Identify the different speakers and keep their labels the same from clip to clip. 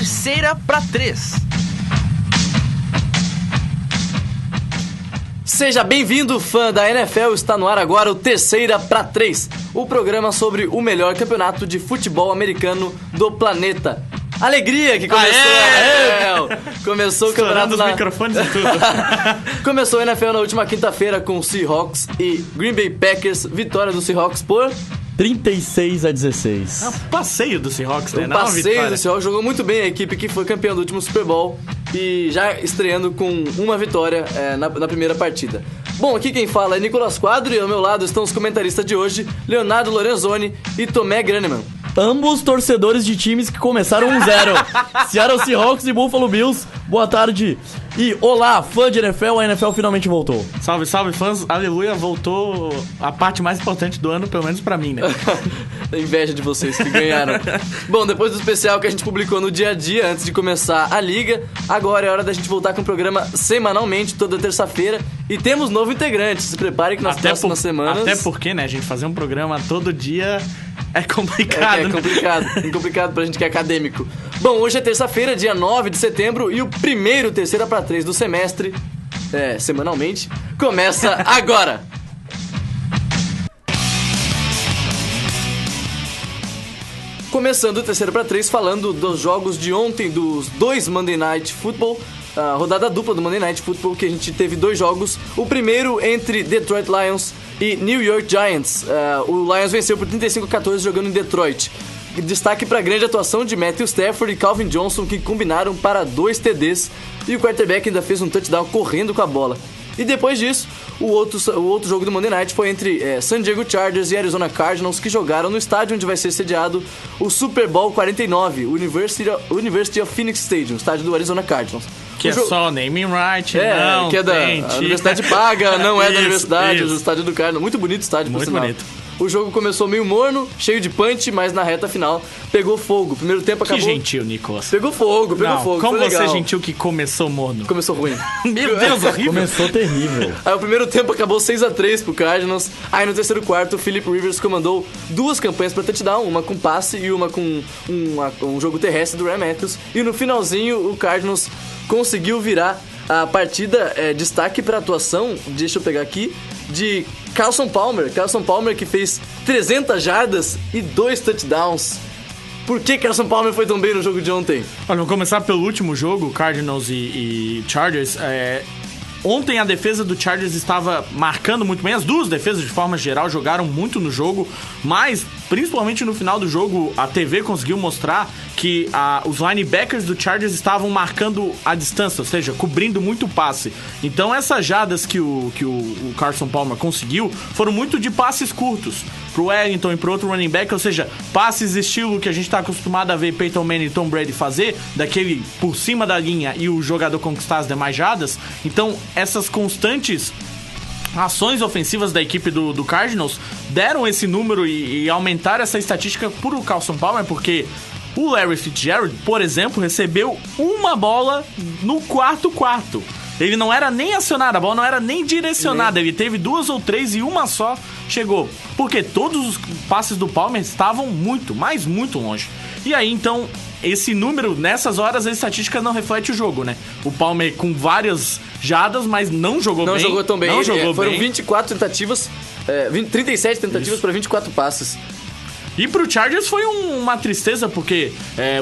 Speaker 1: Terceira pra 3.
Speaker 2: Seja bem-vindo, fã da NFL, está no ar agora o Terceira pra 3, o programa sobre o melhor campeonato de futebol americano do planeta. Alegria que começou a NFL! Começou o campeonato
Speaker 3: os microfones e tudo.
Speaker 2: Começou a NFL na última quinta-feira com Seahawks e Green Bay Packers, vitória do Seahawks por
Speaker 4: 36-16.
Speaker 3: É um passeio do Seahawks, né?
Speaker 2: Um passeio do Seahawks, jogou muito bem a equipe que foi campeã do último Super Bowl e já estreando com uma vitória na primeira partida. Bom, aqui quem fala é Nicolas Quadro e ao meu lado estão os comentaristas de hoje, Leonardo Lorenzoni e Tomé Graneman.
Speaker 4: Ambos torcedores de times que começaram 1-0. Seattle Seahawks e Buffalo Bills. Boa tarde. E olá, fã de NFL, a NFL finalmente voltou.
Speaker 3: Salve, salve, fãs. Aleluia, voltou a parte mais importante do ano, pelo menos pra mim, né?
Speaker 2: Inveja de vocês que ganharam. Bom, depois do especial que a gente publicou no dia a dia, antes de começar a liga, agora é hora da gente voltar com o programa semanalmente, toda terça-feira. E temos novo integrante, se preparem que nas próximas semanas...
Speaker 3: Até porque, né, a gente fazer um programa todo dia... É complicado,
Speaker 2: É complicado pra gente que é acadêmico. Bom, hoje é terça-feira, dia 9 de setembro, e o primeiro Terceira pra 3 do semestre, semanalmente, começa agora! Começando o Terceira pra 3, falando dos jogos de ontem, dos dois Monday Night Football, a rodada dupla do Monday Night Football, que a gente teve dois jogos. O primeiro entre Detroit Lions e New York Giants. O Lions venceu por 35-14 jogando em Detroit. Destaque para a grande atuação de Matthew Stafford e Calvin Johnson, que combinaram para 2 TDs. E o quarterback ainda fez um touchdown correndo com a bola. E depois disso, o outro jogo do Monday Night foi entre San Diego Chargers e Arizona Cardinals, que jogaram no estádio onde vai ser sediado o Super Bowl 49, University of Phoenix Stadium, estádio do Arizona Cardinals.
Speaker 3: Que é só naming right, não,
Speaker 2: que é da a universidade paga, não é da universidade, o estádio do Cardinals. Muito bonito o estádio, por sinal.
Speaker 3: Bonito.
Speaker 2: O jogo começou meio morno, cheio de punch, mas na reta final pegou fogo. O primeiro tempo acabou...
Speaker 3: Que gentil, Nicolas.
Speaker 2: Pegou fogo.
Speaker 3: Como
Speaker 2: foi
Speaker 3: você
Speaker 2: legal.
Speaker 3: gentil que começou morno?
Speaker 2: Começou ruim.
Speaker 3: Meu Deus, horrível.
Speaker 4: Começou terrível.
Speaker 2: Aí o primeiro tempo acabou 6-3 pro Cardinals. Aí no terceiro quarto, o Philip Rivers comandou 2 campanhas pra touchdown, uma com passe e uma com um jogo terrestre do Ryan Matthews. E no finalzinho, o Cardinals conseguiu virar a partida. Destaque pra atuação, deixa eu pegar aqui, de Carson Palmer. Carson Palmer que fez 300 jardas e 2 touchdowns. Por que Carson Palmer foi tão bem no jogo de ontem?
Speaker 3: Olha, vamos começar pelo último jogo, Cardinals e Chargers. Ontem a defesa do Chargers estava marcando muito bem. As duas defesas, de forma geral, jogaram muito no jogo. Mas, principalmente no final do jogo, a TV conseguiu mostrar que os linebackers do Chargers estavam marcando a distância, ou seja, cobrindo muito o passe. Então essas jardas que o Carson Palmer conseguiu foram muito de passes curtos pro Wellington e pro outro running back, ou seja, passes estilo que a gente está acostumado a ver Peyton Manning e Tom Brady fazer, daquele por cima da linha e o jogador conquistar as demais jardas. Então essas constantes ações ofensivas da equipe do Cardinals deram esse número e aumentaram essa estatística pro Carson Palmer, porque o Larry Fitzgerald, por exemplo, recebeu uma bola no quarto. Ele não era nem acionado, a bola não era nem direcionada. Ele teve 2 ou 3 e uma só chegou. Porque todos os passes do Palmer estavam muito, mas muito longe. E aí, então, esse número, nessas horas, a estatística não reflete o jogo, né? O Palmer com várias jardas, mas não jogou bem.
Speaker 2: Não jogou tão bem. Foram
Speaker 3: bem.
Speaker 2: 24 tentativas, 37 tentativas para 24 passes.
Speaker 3: E pro Chargers foi uma tristeza, porque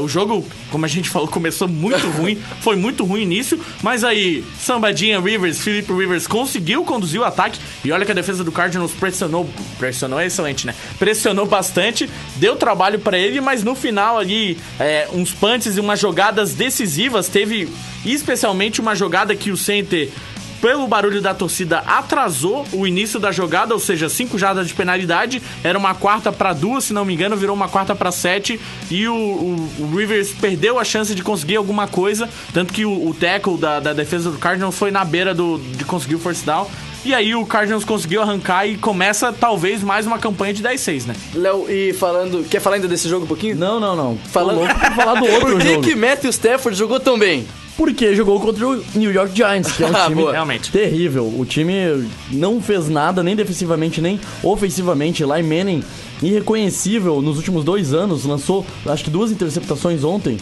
Speaker 3: o jogo, como a gente falou, começou muito ruim. Foi muito ruim início, mas aí Sambadinha Rivers, Philip Rivers conseguiu conduzir o ataque. E olha que a defesa do Cardinals pressionou é excelente, né? Pressionou bastante, deu trabalho pra ele, mas no final ali, uns punts e umas jogadas decisivas. Teve especialmente uma jogada que o center, pelo barulho da torcida, atrasou o início da jogada, ou seja, 5 jardas de penalidade, era uma 4-2, se não me engano, virou uma 4-7, e o Rivers perdeu a chance de conseguir alguma coisa, tanto que o tackle da defesa do Cardinals foi na beira de conseguir o first down. E aí o Cardinals conseguiu arrancar e começa talvez mais uma campanha de 10-6, né?
Speaker 2: Léo, e falando... Quer falar ainda desse jogo um pouquinho?
Speaker 4: Não.
Speaker 2: Falando...
Speaker 4: Tô louco pra falar do outro
Speaker 2: jogo. Por
Speaker 4: jogo.
Speaker 2: que Matthew Stafford jogou tão bem?
Speaker 4: Porque jogou contra o New York Giants, que é um time
Speaker 3: realmente
Speaker 4: terrível. O time não fez nada, nem defensivamente, nem ofensivamente. Eli Manning, irreconhecível nos últimos 2 anos, lançou acho que 2 interceptações ontem.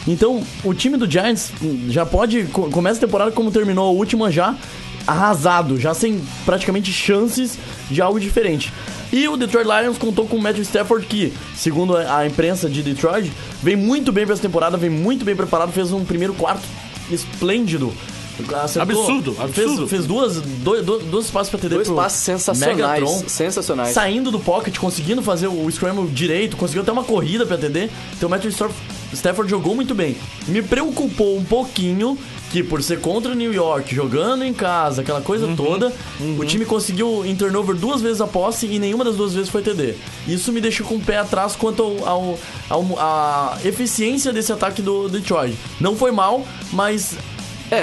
Speaker 4: Então, o time do Giants já começa a temporada como terminou a última, já arrasado, já sem praticamente chances de algo diferente. E o Detroit Lions contou com o Matthew Stafford, que, segundo a imprensa de Detroit, vem muito bem para essa temporada, vem muito bem preparado, fez um primeiro quarto esplêndido. Acertou,
Speaker 3: absurdo.
Speaker 4: Fez duas passes pra TD.
Speaker 2: 2 passes sensacionais.
Speaker 4: Megatron,
Speaker 2: sensacionais.
Speaker 4: saindo do pocket, conseguindo fazer o scramble direito, conseguiu até uma corrida pra TD. Então o Matthew Stafford jogou muito bem. Me preocupou um pouquinho que, por ser contra o New York, jogando em casa, aquela coisa toda, o time conseguiu em turnover 2 vezes a posse e nenhuma das 2 vezes foi TD. Isso me deixou com o pé atrás quanto à eficiência desse ataque do Detroit. Não foi mal, mas...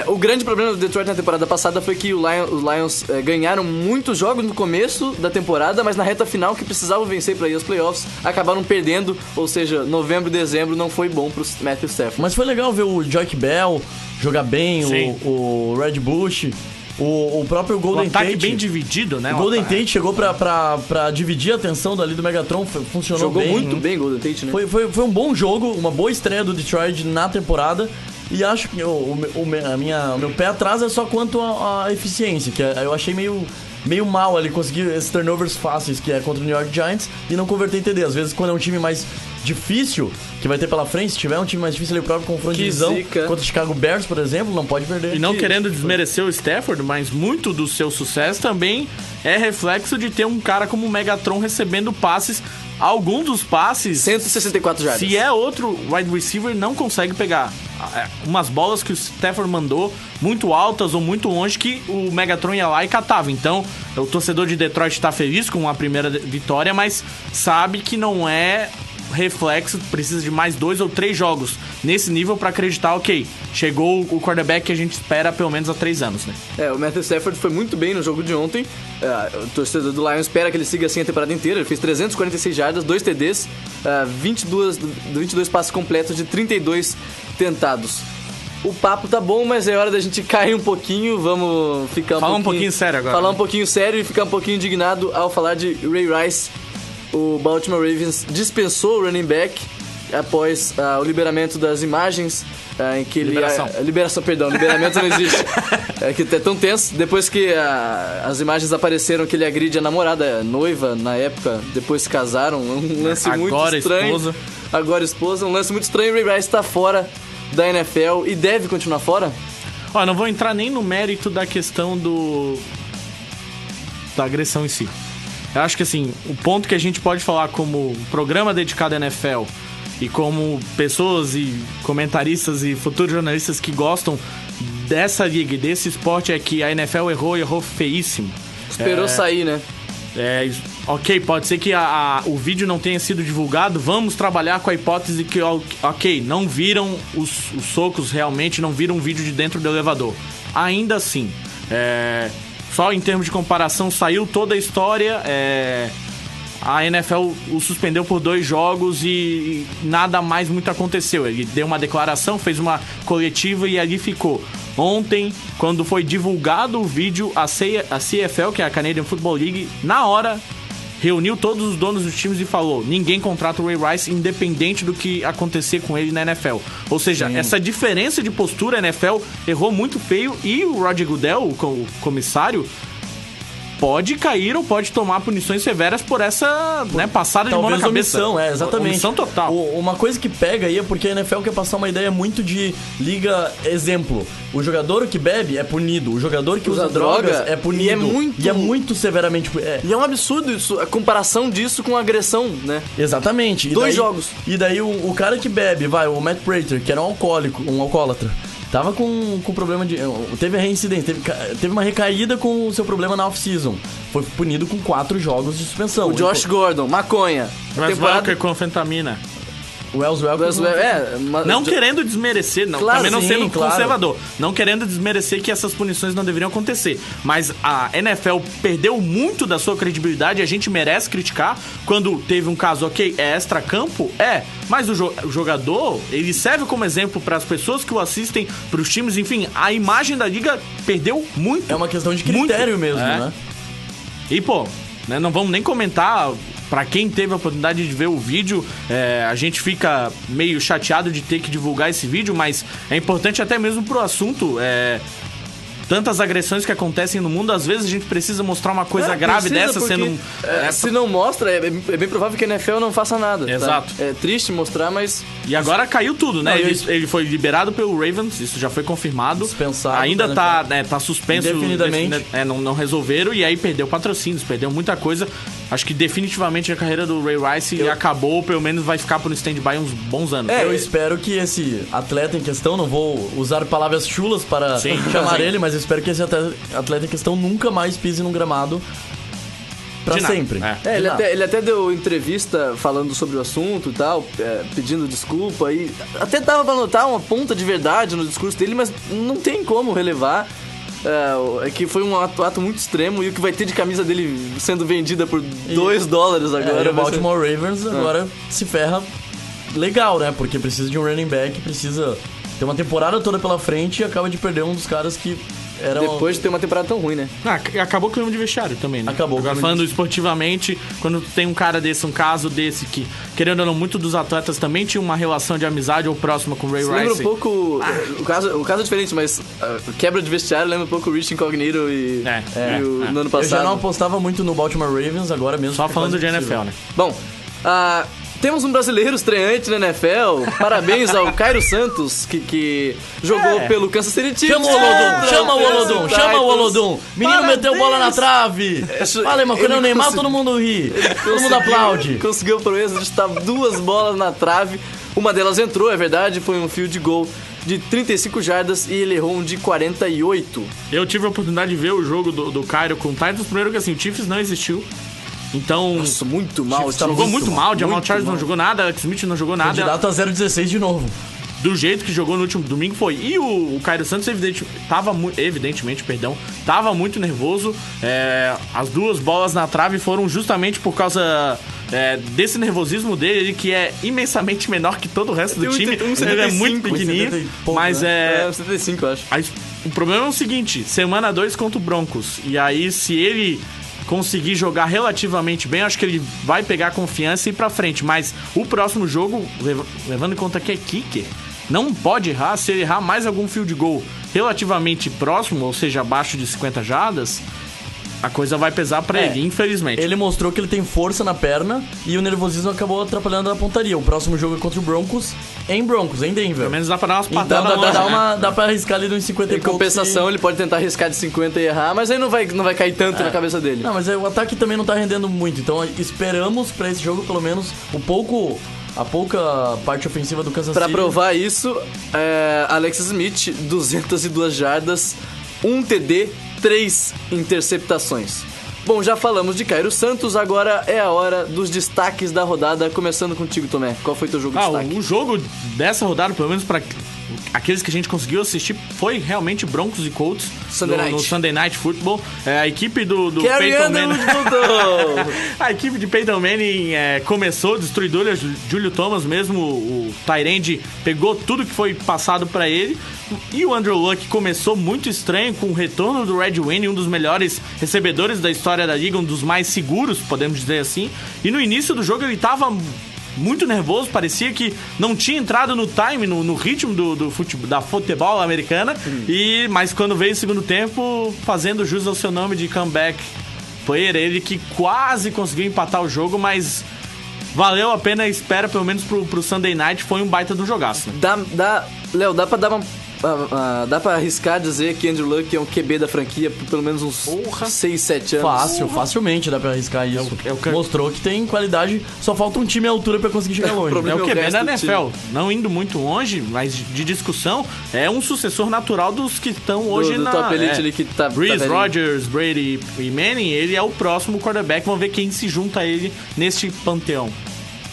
Speaker 2: O grande problema do Detroit na temporada passada foi que os Lions ganharam muitos jogos no começo da temporada, mas na reta final, que precisavam vencer para ir aos playoffs, acabaram perdendo, ou seja, novembro e dezembro não foi bom pro Matthew Stafford.
Speaker 4: Mas foi legal ver o Joique Bell jogar bem, o Red Bush, o próprio Golden Tate.
Speaker 3: Um ataque bem dividido, né?
Speaker 4: O Golden Tate chegou pra dividir a atenção dali do Megatron, funcionou bem.
Speaker 2: Jogou muito bem o Golden Tate, né?
Speaker 4: Foi um bom jogo, uma boa estreia do Detroit na temporada. E acho que o meu pé atrás é só quanto à eficiência, que eu achei meio mal ali conseguir esses turnovers fáceis, que é contra o New York Giants, e não converter em TD. Às vezes, quando é um time mais difícil, que vai ter pela frente, se tiver um time mais difícil ali, o próprio confronto de divisão, contra o Chicago Bears, por exemplo, não pode perder.
Speaker 3: E não querendo desmerecer o Stafford, mas muito do seu sucesso também é reflexo de ter um cara como o Megatron recebendo passes. Alguns dos passes...
Speaker 2: 164 jardas.
Speaker 3: Se é outro wide receiver, não consegue pegar. Umas bolas que o Stafford mandou, muito altas ou muito longe, que o Megatron ia lá e catava. Então, o torcedor de Detroit está feliz com a primeira vitória, mas sabe que não é reflexo, precisa de mais 2 ou 3 jogos nesse nível para acreditar, ok, chegou o quarterback que a gente espera há pelo menos há 3 anos, né?
Speaker 2: O Matthew Stafford foi muito bem no jogo de ontem. O torcedor do Lions espera que ele siga assim a temporada inteira. Ele fez 346 jardas, 2 TDs, 22 passes completos de 32 tentados. O papo tá bom, mas é hora da gente cair um pouquinho. Vamos ficar
Speaker 3: um pouquinho sério agora.
Speaker 2: Falar um pouquinho sério e ficar um pouquinho indignado ao falar de Ray Rice. O Baltimore Ravens dispensou o running back após o liberamento das imagens em que ele... Liberamento não existe. Que é tão tenso. Depois que as imagens apareceram que ele agride a namorada, a noiva, na época, depois se casaram. Um lance muito estranho. Agora esposa. Um lance muito estranho. O Ray Rice tá fora da NFL e deve continuar fora?
Speaker 3: Não vou entrar nem no mérito da questão da agressão em si. Eu acho que assim, o ponto que a gente pode falar como programa dedicado à NFL e como pessoas e comentaristas e futuros jornalistas que gostam dessa liga e desse esporte é que a NFL errou feíssimo.
Speaker 2: Esperou sair, né?
Speaker 3: Ok, pode ser que o vídeo não tenha sido divulgado, vamos trabalhar com a hipótese que, ok, não viram os socos realmente, não viram um vídeo de dentro do elevador. Ainda assim, só em termos de comparação, saiu toda a história, a NFL o suspendeu por 2 jogos e nada mais muito aconteceu. Ele deu uma declaração, fez uma coletiva e ali ficou. Ontem, quando foi divulgado o vídeo, a CFL, que é a Canadian Football League, na hora reuniu todos os donos dos times e falou: ninguém contrata o Ray Rice independente do que acontecer com ele na NFL. Ou seja, essa diferença de postura, a NFL errou muito feio e o Roger Goodell, o comissário, pode cair ou pode tomar punições severas por essa passada de mão na cabeça.
Speaker 4: Omissão, exatamente.
Speaker 3: Omissão total.
Speaker 4: Uma coisa que pega aí é porque a NFL quer passar uma ideia muito de liga exemplo. O jogador que bebe é punido, o jogador que usa drogas é punido. E é muito severamente...
Speaker 2: E é um absurdo isso, a comparação disso com agressão, né?
Speaker 4: Exatamente.
Speaker 2: 2 jogos.
Speaker 4: E daí o cara que bebe, o Matt Prater, que era um alcoólatra, tava com problema de... Teve reincidência, teve uma recaída com o seu problema na off-season. Foi punido com 4 jogos de suspensão.
Speaker 2: O Josh Gordon, maconha.
Speaker 3: Mas temporada... com anfetamina.
Speaker 4: Wells Welker.
Speaker 3: Não querendo desmerecer,
Speaker 2: Claro,
Speaker 3: também não
Speaker 4: sim,
Speaker 3: sendo
Speaker 4: claro.
Speaker 3: conservador. Não querendo desmerecer que essas punições não deveriam acontecer. Mas a NFL perdeu muito da sua credibilidade e a gente merece criticar quando teve um caso, ok, é extra-campo? Mas o jogador, ele serve como exemplo para as pessoas que o assistem, para os times, enfim, a imagem da liga perdeu muito.
Speaker 4: É uma questão de critério
Speaker 3: muito.
Speaker 4: mesmo, né?
Speaker 3: E, pô, né, não vamos nem comentar. Pra quem teve a oportunidade de ver o vídeo, a gente fica meio chateado de ter que divulgar esse vídeo, mas é importante até mesmo pro assunto. Tantas agressões que acontecem no mundo, às vezes a gente precisa mostrar uma coisa grave dessa sendo...
Speaker 2: Se não mostra, é bem provável que a NFL não faça nada.
Speaker 3: Exato.
Speaker 2: Tá? É triste mostrar, mas...
Speaker 3: E agora caiu tudo, né?
Speaker 4: Não,
Speaker 3: Ele foi liberado pelo Ravens, isso já foi confirmado.
Speaker 4: Dispensado.
Speaker 3: Ainda tá suspenso.
Speaker 4: Indefinidamente.
Speaker 3: Não resolveram, e aí perdeu patrocínios, perdeu muita coisa. Acho que definitivamente a carreira do Ray Rice acabou, pelo menos vai ficar por um stand-by uns bons anos.
Speaker 4: Eu espero que esse atleta em questão, não vou usar palavras chulas para chamar ele, mas eu espero que esse atleta em questão nunca mais pise num gramado pra sempre.
Speaker 2: Ele até deu entrevista falando sobre o assunto e tal, pedindo desculpa, e até dava pra notar uma ponta de verdade no discurso dele, mas não tem como relevar. É que foi um ato muito extremo, e o que vai ter de camisa dele sendo vendida por $2 agora.
Speaker 4: E o Baltimore Ravens agora se ferra legal, né? Porque precisa de um running back, precisa ter uma temporada toda pela frente e acaba de perder um dos caras que era...
Speaker 2: Depois de ter uma temporada tão ruim, né?
Speaker 3: Acabou o clima de vestiário também, né?
Speaker 4: Acabou.
Speaker 3: Agora, falando esportivamente, quando tem um cara desse, um caso desse, que, querendo ou não, muito dos atletas também tinham uma relação de amizade ou próxima com o Ray Rice.
Speaker 2: Lembra um pouco... O caso é diferente, mas quebra de vestiário lembra um pouco o Rich Incognito no ano passado.
Speaker 4: Eu já não apostava muito no Baltimore Ravens, agora mesmo.
Speaker 3: Só falando de NFL, né?
Speaker 2: Bom, temos um brasileiro estreante na NFL. Parabéns ao Cairo Santos, que jogou pelo Kansas City Chiefs.
Speaker 4: Chama o Olodum. Menino
Speaker 2: Parabéns.
Speaker 4: meteu bola na trave. Fala, mas quando é o Neymar, todo mundo ri. Todo mundo aplaude.
Speaker 2: Conseguiu a proeza de estar 2 bolas na trave. Uma delas entrou, é verdade, foi um field goal de 35 jardas e ele errou um de 48.
Speaker 3: Eu tive a oportunidade de ver o jogo do Cairo com o Titans. Primeiro que assim, o Chiefs não existiu. Então...
Speaker 2: Nossa, muito mal.
Speaker 3: Jogou muito mal. Jamal Charles não jogou nada. Alex Smith não jogou nada.
Speaker 4: Candidato a 0-16 de novo.
Speaker 3: Do jeito que jogou no último domingo foi. E o Cairo Santos evidentemente, tava muito nervoso. As 2 bolas na trave foram justamente por causa desse nervosismo dele, que é imensamente menor que todo o resto do time. Ele é muito pequenininho, mas
Speaker 2: 75, eu acho.
Speaker 3: O problema é o seguinte, semana 2 contra o Broncos. E aí, se ele conseguir jogar relativamente bem, acho que ele vai pegar confiança e ir pra frente. Mas o próximo jogo, levando em conta que é kicker, não pode errar. Se ele errar mais algum field goal relativamente próximo, ou seja, abaixo de 50 jardas, a coisa vai pesar pra ele, infelizmente.
Speaker 4: Ele mostrou que ele tem força na perna e o nervosismo acabou atrapalhando a pontaria. O próximo jogo é contra o Broncos, em Denver.
Speaker 3: Pelo menos dá pra dar umas
Speaker 4: Então
Speaker 3: patadas.
Speaker 4: dá pra arriscar ali nos 50 e
Speaker 2: Em compensação, ele pode tentar arriscar de 50 e errar, mas aí não vai cair tanto na cabeça dele.
Speaker 4: Não, mas o ataque também não tá rendendo muito. Então esperamos pra esse jogo, pelo menos, a pouca parte ofensiva do Kansas City.
Speaker 2: Pra provar isso, Alex Smith, 202 jardas, 1 TD, 3 interceptações. Bom, já falamos de Cairo Santos, agora é a hora dos destaques da rodada, começando contigo, Tomé. Qual foi teu jogo de destaque?
Speaker 3: O jogo dessa rodada, pelo menos para aqueles que a gente conseguiu assistir, foi realmente Broncos e Colts no Sunday Night Football. A equipe do Peyton Manning... A equipe de Peyton Manning começou destruidora, Julio Thomas mesmo, o tight end pegou tudo que foi passado para ele. E o Andrew Luck começou muito estranho com o retorno do Red Wayne, um dos melhores recebedores da história da liga, um dos mais seguros, podemos dizer assim. E no início do jogo ele tava muito nervoso, parecia que não tinha entrado no time, no ritmo da futebol americana. Mas quando veio o segundo tempo, fazendo jus ao seu nome de comeback player, ele que quase conseguiu empatar o jogo, mas valeu a pena a espera, pelo menos pro Sunday Night, foi um baita do jogaço.
Speaker 2: Léo, dá pra dar dá pra arriscar dizer que Andrew Luck é um QB da franquia por pelo menos uns 6, 7 anos?
Speaker 4: Facilmente dá pra arriscar isso. Mostrou que tem qualidade, só falta um time à altura pra conseguir chegar longe.
Speaker 3: É o QB da NFL, não indo muito longe, mas de discussão, é um sucessor natural dos que estão hoje
Speaker 2: do top elite ali que tá
Speaker 3: Breeze, Rodgers, Brady e Manning, ele é o próximo quarterback, vamos ver quem se junta a ele neste panteão.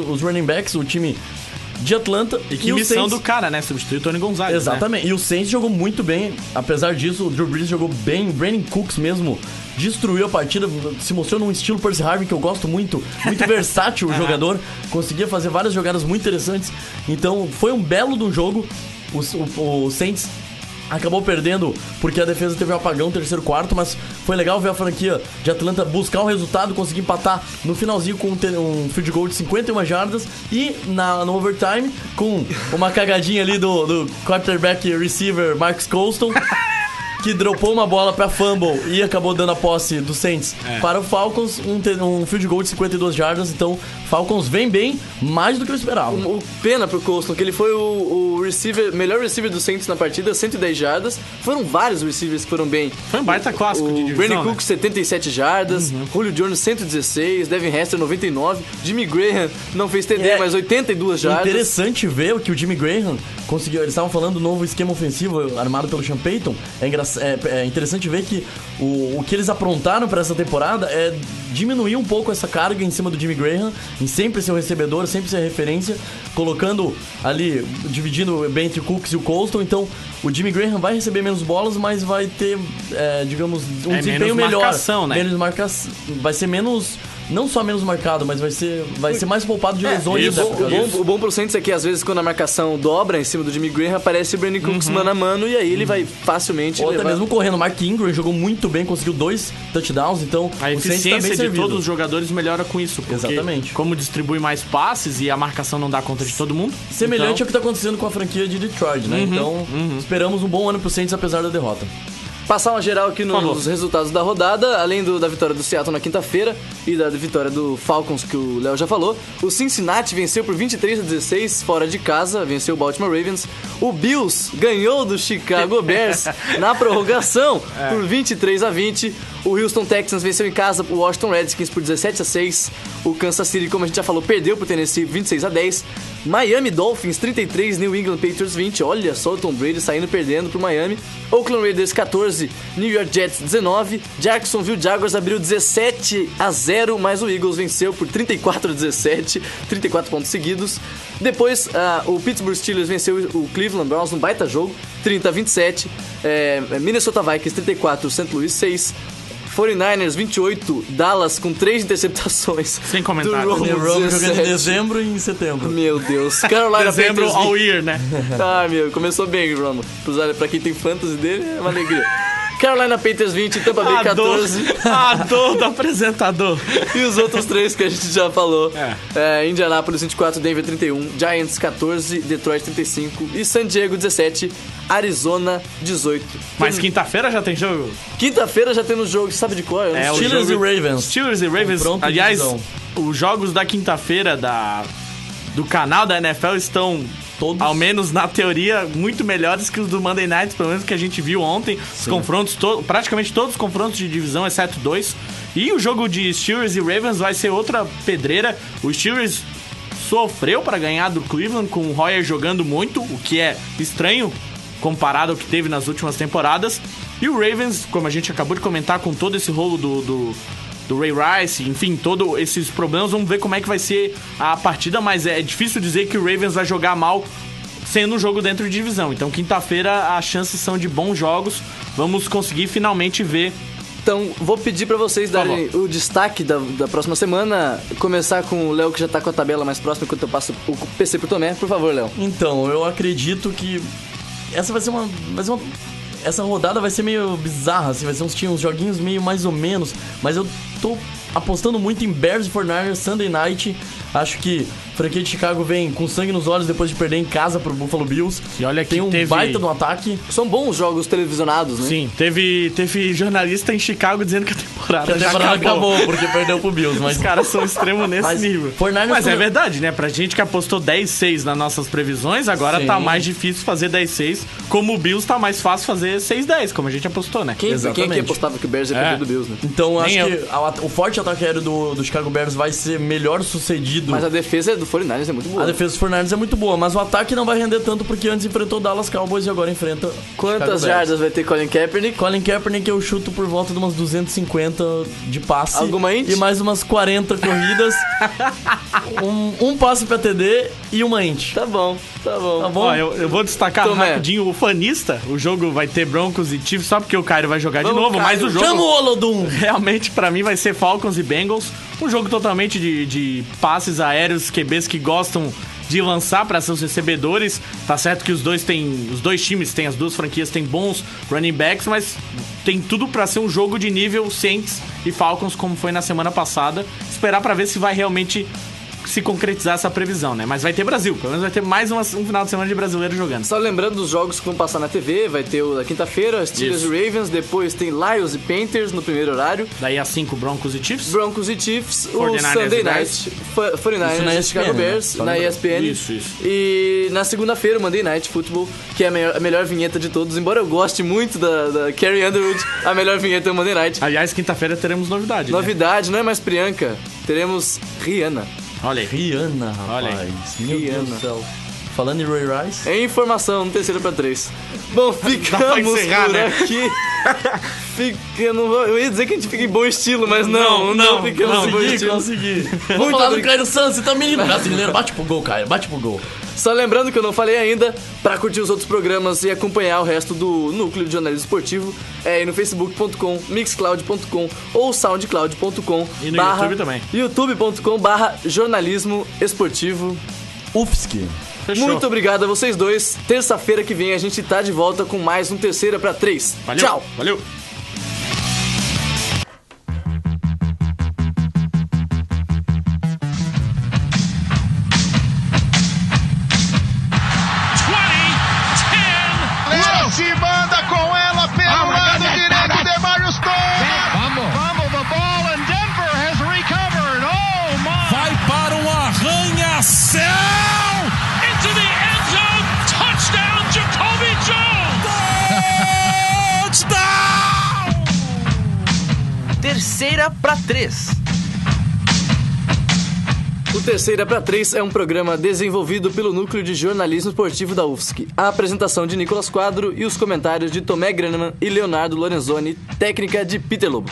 Speaker 4: os running backs, o time de Atlanta.
Speaker 3: E que missão do cara, né? Substituir o Tony Gonzalez.
Speaker 4: Exatamente.
Speaker 3: Né?
Speaker 4: E o Saints jogou muito bem. Apesar disso, o Drew Brees jogou bem. O Brandon Cooks mesmo destruiu a partida. Se mostrou num estilo Percy Harvin que eu gosto muito. Muito versátil o jogador. Conseguia fazer várias jogadas muito interessantes. Então, foi um belo de um jogo. O Saints acabou perdendo porque a defesa teve um apagão terceiro quarto, mas foi legal ver a franquia de Atlanta buscar o resultado, conseguir empatar no finalzinho com um field goal de 51 jardas e no overtime com uma cagadinha ali do quarterback receiver Marcus Colston que dropou uma bola pra fumble e acabou dando a posse do Saints para o Falcons, um field goal de 52 jardas. Então, Falcons vem bem, mais do que eu esperava.
Speaker 2: Pena pro Colston, que ele foi o melhor receiver do Saints na partida, 110 jardas. Foram vários receivers que foram bem.
Speaker 3: Foi um baita clássico de divisão,
Speaker 2: Brandon Cook, 77 jardas. Julio Jones, 116. Devin Hester, 99. Jimmy Graham não fez TD, mas 82 jardas.
Speaker 4: Interessante ver o que o Jimmy Graham conseguiu. Eles estavam falando do novo esquema ofensivo armado pelo Sean Payton. É interessante ver que o que eles aprontaram para essa temporada é diminuir um pouco essa carga em cima do Jimmy Graham, em sempre ser o recebedor, sempre ser a referência, colocando ali, dividindo bem entre o Cooks e o Colston. Então o Jimmy Graham vai receber menos bolas, mas vai ter, digamos, um desempenho melhor.
Speaker 3: Marcação, né?
Speaker 4: Menos marcação, vai ser menos... Não só menos marcado, mas vai ser mais poupado de lesões.
Speaker 2: O bom pro Saints é que às vezes quando a marcação dobra em cima do Jimmy Graham, aparece o Brandon Cooks mano a mano e aí ele vai facilmente
Speaker 4: levar. Até mesmo correndo. Mark Ingram jogou muito bem, conseguiu 2 touchdowns, então
Speaker 3: a eficiência de todos os jogadores melhora com isso. Porque exatamente. Como distribui mais passes e a marcação não dá conta de todo mundo.
Speaker 4: Semelhante ao que tá acontecendo com a franquia de Detroit, né? Então esperamos um bom ano pro Saints apesar da derrota.
Speaker 2: Passar uma geral aqui nos resultados da rodada, além da vitória do Seattle na quinta-feira e da vitória do Falcons, que o Léo já falou. O Cincinnati venceu por 23-16 fora de casa, venceu o Baltimore Ravens. O Bills ganhou do Chicago Bears na prorrogação por 23-20. O Houston Texans venceu em casa o Washington Redskins por 17-6. O Kansas City, como a gente já falou, perdeu pro Tennessee 26-10. Miami Dolphins 33, New England Patriots 20. Olha só o Tom Brady saindo perdendo pro Miami. Oakland Raiders 14, New York Jets 19. Jacksonville Jaguars abriu 17-0, mas o Eagles venceu por 34-17, 34 pontos seguidos. Depois o Pittsburgh Steelers venceu o Cleveland Browns num baita jogo, 30-27. Minnesota Vikings 34, St. Louis 6. 49ers 28, Dallas com 3 interceptações.
Speaker 3: Sem comentário.
Speaker 4: O Romo jogando em dezembro e em setembro.
Speaker 2: Meu Deus. Carolina
Speaker 3: dezembro
Speaker 2: Panthers,
Speaker 3: all year, né?
Speaker 2: Começou bem, Romo. Pra quem tem fantasy dele, é uma alegria. Carolina Panthers 20, Tampa Bay 14.
Speaker 3: A dor do apresentador.
Speaker 2: E os outros 3 que a gente já falou. Indianapolis 24, Denver 31, Giants 14, Detroit 35 e San Diego 17, Arizona 18.
Speaker 3: Mas quinta-feira já tem jogo?
Speaker 2: Quinta-feira já temos jogo, sabe de qual?
Speaker 4: Steelers e Ravens.
Speaker 3: Steelers e Ravens. Aliás, os jogos da quinta-feira do canal da NFL estão... Todos. Ao menos na teoria, muito melhores que os do Monday Night, pelo menos que a gente viu ontem. Os confrontos, praticamente todos os confrontos de divisão, exceto 2. E o jogo de Steelers e Ravens vai ser outra pedreira. O Steelers sofreu para ganhar do Cleveland, com o Hoyer jogando muito, o que é estranho comparado ao que teve nas últimas temporadas. E o Ravens, como a gente acabou de comentar, com todo esse rolo do Ray Rice, enfim, todos esses problemas, vamos ver como é que vai ser a partida, mas é difícil dizer que o Ravens vai jogar mal sendo um jogo dentro de divisão. Então, quinta-feira, as chances são de bons jogos. Vamos conseguir finalmente ver
Speaker 2: Então, vou pedir pra vocês darem o destaque da próxima semana. Começar com o Léo, que já tá com a tabela mais próxima, enquanto eu passo o PC pro Tomé. Por favor, Léo.
Speaker 4: Então, eu acredito que essa vai ser uma essa rodada vai ser meio bizarra, assim, vai ser uns joguinhos meio mais ou menos, mas eu tô apostando muito em Bears e 49ers Sunday Night. Acho que a franquia de Chicago vem com sangue nos olhos depois de perder em casa pro Buffalo Bills.
Speaker 3: E olha que
Speaker 4: tem um baita no ataque.
Speaker 2: São bons jogos televisionados, né?
Speaker 3: Sim, teve jornalista em Chicago dizendo que a temporada já
Speaker 4: acabou porque perdeu pro Bills. Mas
Speaker 3: os caras são extremos nesse nível. Mas é verdade, né? Pra gente que apostou 10-6 nas nossas previsões, agora tá mais difícil fazer 10-6. Como o Bills, tá mais fácil fazer 6-10, como a gente apostou, né?
Speaker 2: Quem aqui apostava que o Bears ia perder do Bills, né?
Speaker 4: Então acho que o forte ataque aéreo do Chicago Bears vai ser melhor sucedido.
Speaker 2: Mas a defesa do 49ers é muito boa.
Speaker 4: A defesa dos 49ers é muito boa, mas o ataque não vai render tanto porque antes enfrentou o Dallas Cowboys e agora enfrenta
Speaker 2: Quantas jardas vai ter Colin Kaepernick?
Speaker 4: Colin Kaepernick eu chuto por volta de umas 250 de passe.
Speaker 2: Alguma int?
Speaker 4: E mais umas 40 corridas. um passe pra TD e uma int.
Speaker 2: Tá bom.
Speaker 3: Ó, eu vou destacar rapidinho o fanista. O jogo vai ter Broncos e Chiefs só porque o Caio vai jogar de novo, mas o jogo...
Speaker 4: Chama o Olodum!
Speaker 3: Realmente, pra mim, vai ser Falcons e Bengals. Um jogo totalmente de passes aéreos, QBs que gostam de lançar para seus recebedores. Tá certo que os dois times, as duas franquias têm bons running backs, mas tem tudo para ser um jogo de nível Saints e Falcons, como foi na semana passada. Esperar para ver se vai realmente se concretizar essa previsão, né? Mas vai ter Brasil, pelo menos vai ter mais um final de semana de brasileiro jogando.
Speaker 2: Só lembrando dos jogos que vão passar na TV, vai ter o da quinta-feira, Steelers e Ravens, depois tem Lions e Panthers no primeiro horário.
Speaker 3: Daí às 5, Broncos e Chiefs,
Speaker 2: o Sunday Night, 49ers e Chicago Bears, na ESPN.
Speaker 3: Isso.
Speaker 2: E na segunda-feira, o Monday Night Football, que é a melhor vinheta de todos, embora eu goste muito da Carrie Underwood, a melhor vinheta é o Monday Night.
Speaker 3: Aliás, quinta-feira teremos novidade.
Speaker 2: Novidade, não é mais Priyanka, teremos Rihanna.
Speaker 3: Olha aí.
Speaker 4: Rihanna, rapaz. Meu Deus do céu. Falando em Ray Rice.
Speaker 2: É informação, no terceiro pra 3. Bom, ficamos por aqui. Eu ia dizer que a gente fica em bom estilo, mas não ficamos em bom estilo.
Speaker 4: Consegui. Vamos falar do Caio Santos, você tá menino brasileiro. Bate pro gol, Caio, bate pro gol.
Speaker 2: Só lembrando que eu não falei ainda, pra curtir os outros programas e acompanhar o resto do núcleo de jornalismo esportivo, é no facebook.com, mixcloud.com ou soundcloud.com.
Speaker 3: E no YouTube também.
Speaker 2: youtube.com/jornalismo esportivo.
Speaker 4: UFSC.
Speaker 3: Fechou.
Speaker 2: Muito obrigado a vocês dois. Terça-feira que vem a gente tá de volta com mais um Terceira pra 3.
Speaker 3: Valeu.
Speaker 2: Tchau.
Speaker 3: Valeu.
Speaker 1: Se manda com ela pelo lado direito de Marius
Speaker 5: Fumble the ball and Denver has recovered. Oh my!
Speaker 6: Vai para um arranha-céu!
Speaker 5: Into the end zone. Touchdown Jacoby Jones.
Speaker 6: Touchdown!
Speaker 7: Terceira pra 3.
Speaker 2: O Terceira pra 3 é um programa desenvolvido pelo Núcleo de Jornalismo Esportivo da UFSC. A apresentação de Nicolas Quadro e os comentários de Tomé Graneman e Leonardo Lorenzoni, técnica de Peter Lobo.